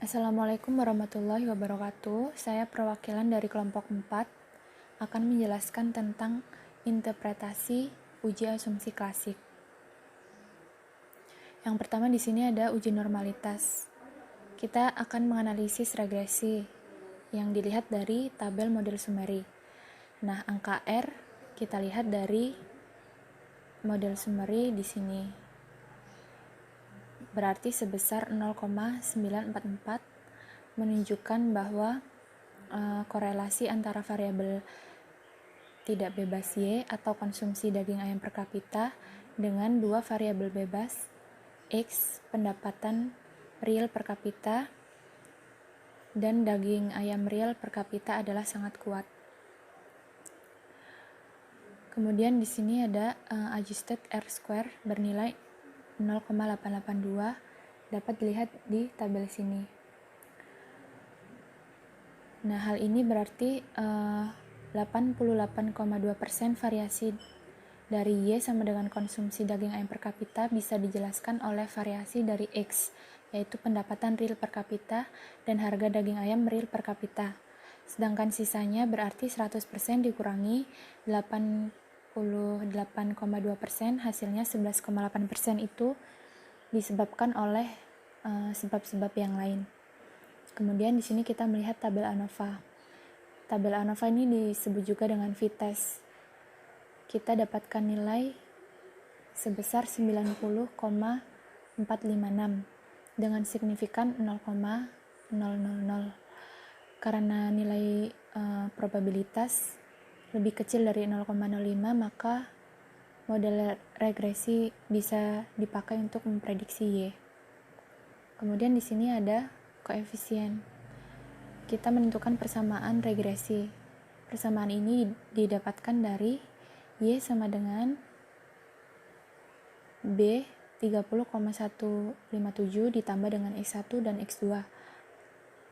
Assalamualaikum warahmatullahi wabarakatuh. Saya perwakilan dari kelompok 4 akan menjelaskan tentang interpretasi uji asumsi klasik. Yang pertama di sini ada uji normalitas. Kita akan menganalisis regresi yang dilihat dari tabel model Summary. Nah, angka R kita lihat dari model Summary di sini. Berarti sebesar 0,944 menunjukkan bahwa korelasi antara variabel tidak bebas Y atau konsumsi daging ayam per kapita dengan dua variabel bebas X pendapatan real per kapita dan daging ayam real per kapita adalah sangat kuat. Kemudian di sini ada adjusted R-square bernilai 0,882 dapat dilihat di tabel sini. Nah, hal ini berarti 88,2% variasi dari Y sama dengan konsumsi daging ayam per kapita bisa dijelaskan oleh variasi dari X, yaitu pendapatan real per kapita dan harga daging ayam real per kapita. Sedangkan sisanya berarti 100% dikurangi 88,2%, hasilnya 11,8% itu disebabkan oleh sebab-sebab yang lain. Kemudian di sini kita melihat tabel ANOVA. Tabel ANOVA ini disebut juga dengan v-test. Kita dapatkan nilai sebesar 90,456 dengan signifikan 0,000. Karena nilai probabilitas lebih kecil dari 0,05, maka model regresi bisa dipakai untuk memprediksi Y. Kemudian di sini ada koefisien. Kita menentukan persamaan regresi. Persamaan ini didapatkan dari Y sama dengan B 30,157 ditambah dengan X1 dan X2.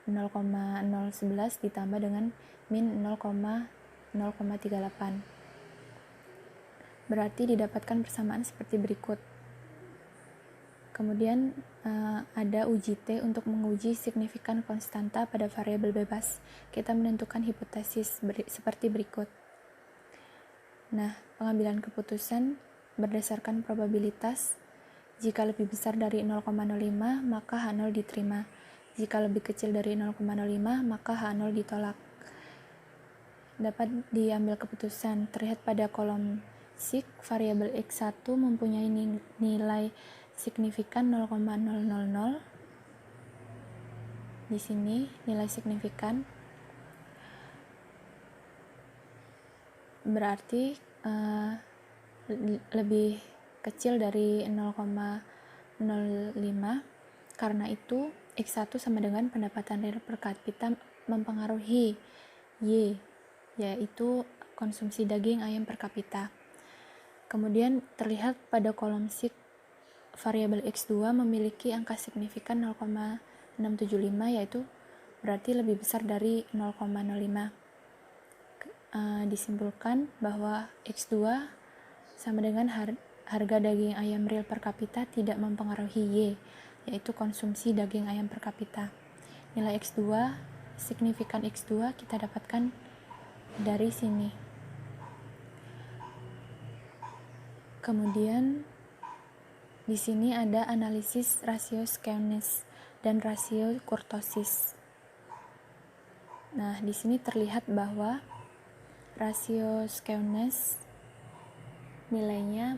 0,011 ditambah dengan min 0,038. Berarti didapatkan persamaan seperti berikut. Kemudian ada uji T untuk menguji signifikan konstanta pada variabel bebas. Kita menentukan hipotesis seperti berikut. Nah, pengambilan keputusan berdasarkan probabilitas. Jika lebih besar dari 0,05, maka H0 diterima. Jika lebih kecil dari 0,05, maka H0 ditolak. Dapat diambil keputusan terlihat pada kolom SIG, variabel X1 mempunyai nilai signifikan 0,000. Di sini nilai signifikan berarti lebih kecil dari 0,05. Karena itu X1 sama dengan pendapatan real per kapita mempengaruhi Y, yaitu konsumsi daging ayam per kapita. Kemudian terlihat pada kolom SIG, variabel X2 memiliki angka signifikan 0,675, yaitu berarti lebih besar dari 0,05. Disimpulkan bahwa X2 sama dengan harga daging ayam real per kapita tidak mempengaruhi Y, yaitu konsumsi daging ayam per kapita. Nilai X2, signifikan X2 kita dapatkan dari sini. Kemudian di sini ada analisis rasio skewness dan rasio kurtosis. Nah, di sini terlihat bahwa rasio skewness nilainya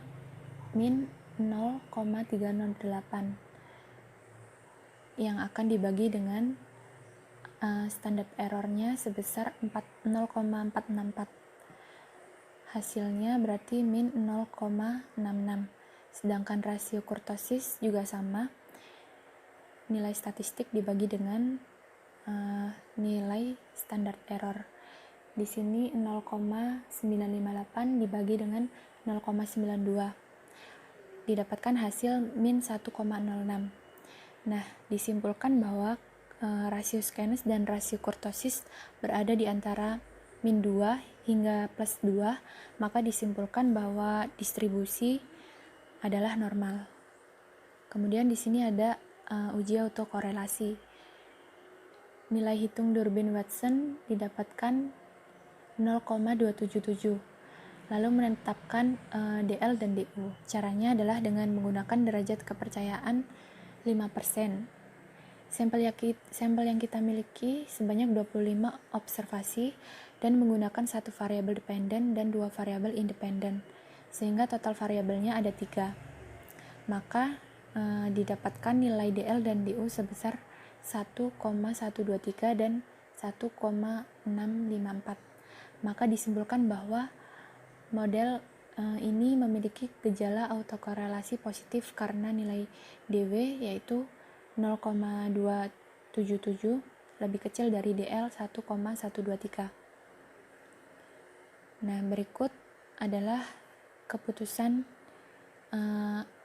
min 0,308 yang akan dibagi dengan standar errornya sebesar 0,464. Hasilnya berarti min 0,66. Sedangkan rasio kurtosis juga sama. Nilai statistik dibagi dengan nilai standar error. Di sini 0,958 dibagi dengan 0,92. Didapatkan hasil min 1,06. Nah, disimpulkan bahwa rasio skewness dan rasio kurtosis berada di antara min 2 hingga plus 2, maka disimpulkan bahwa distribusi adalah normal. Kemudian di sini ada uji autokorelasi. nilai hitung Durbin-Watson didapatkan 0,277. Lalu menetapkan DL dan DU. Caranya adalah dengan menggunakan derajat kepercayaan 5%. Sampel yang kita miliki sebanyak 25 observasi dan menggunakan satu variabel dependen dan dua variabel independen, sehingga total variabelnya ada 3. Maka didapatkan nilai DL dan DU sebesar 1,123 dan 1,654. Maka disimpulkan bahwa model ini memiliki gejala autokorelasi positif karena nilai DW yaitu 0,277 lebih kecil dari DL 1,123. Nah, berikut adalah keputusan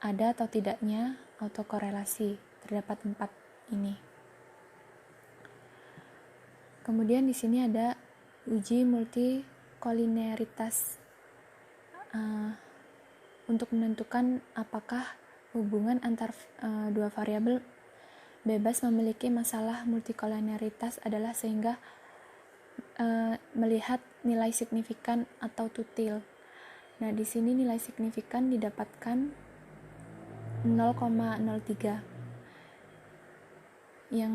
ada atau tidaknya autokorelasi. Terdapat 4 ini. Kemudian di sini ada uji multikolinearitas untuk menentukan apakah hubungan antar dua variabel bebas memiliki masalah multikolinearitas adalah sehingga melihat nilai signifikan atau tutil. Nah, di sini nilai signifikan didapatkan 0,03. Yang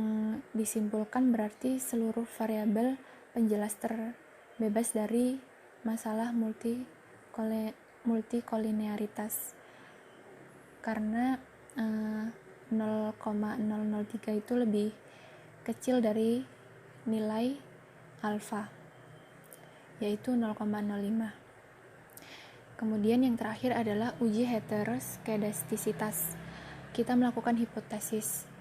disimpulkan berarti seluruh variabel penjelas terbebas dari masalah multikolinearitas. Karena 0,003 itu lebih kecil dari nilai alfa, yaitu 0,05. Kemudian yang terakhir adalah uji heteroskedastisitas. Kita melakukan hipotesis,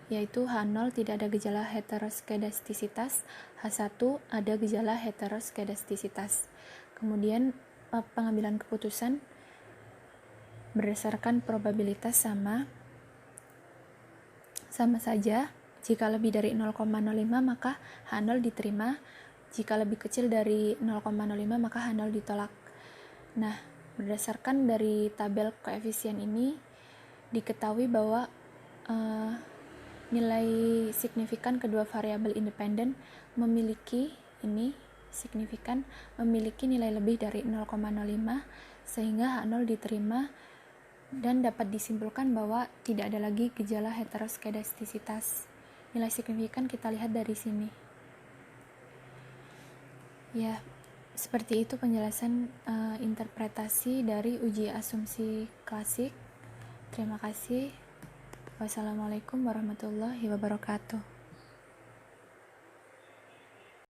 yaitu H0 tidak ada gejala heteroskedastisitas, H1 ada gejala heteroskedastisitas. Kemudian pengambilan keputusan berdasarkan probabilitas sama saja. Jika lebih dari 0,05 maka H0 diterima, jika lebih kecil dari 0,05 maka H0 ditolak. Nah, berdasarkan dari tabel koefisien ini diketahui bahwa nilai signifikan kedua variabel independen memiliki nilai lebih dari 0,05 sehingga H0 diterima dan dapat disimpulkan bahwa tidak ada lagi gejala heteroskedastisitas. Nilai signifikan kita lihat dari sini. Ya, seperti itu penjelasan interpretasi dari uji asumsi klasik. Terima kasih. Wassalamualaikum warahmatullahi wabarakatuh.